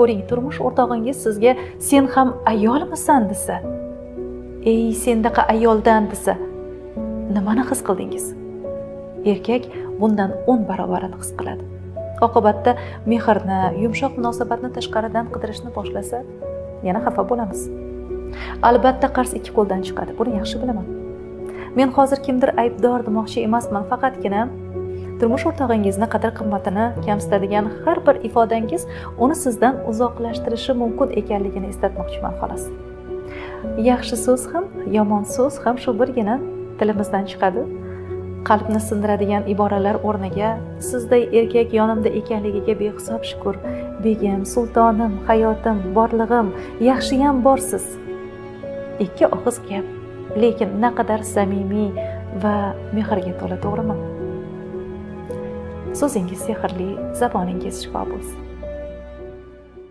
Ko'ring, turmush o'rtog'ingiz sizga sen ham ayolmisan desa, ey sendaqa ayoldan desa, nimani his qildingiz? Erkak bundan 10 barobarini his qiladi. Oqibatda mehrni, yumshoq munosabatni tashqaridan qidirishni boshlasa, yana xafa bo'lamiz. Albatta qarz ikki qo'ldan chiqadi. Buni yaxshi bilaman. Men hozir kimdir aybdor demoqchi emasman, faqatgina turmush o'rtog'ingizni qadr-qimmatini kamsitadigan har bir ifodangiz uni sizdan uzoqlashtirishi mumkin ekanligini eslatmoqchiman xolos. Yaxshi so'z ham, yomon so'z ham shu birgina tilimizdan chiqadi. Qalbni sindiradigan iboralar o'rniga sizday erkak yonimda ekanligiga behisob shukr, begim, sultonim, hayotim, borlig'im, yaxshiyam borsiz. Ikki og'iz gap, lekin naqadar samimiy va mehrga to'la, to'g'rimi? So'zingiz sehrli, zaboningiz shifo bo'lsin.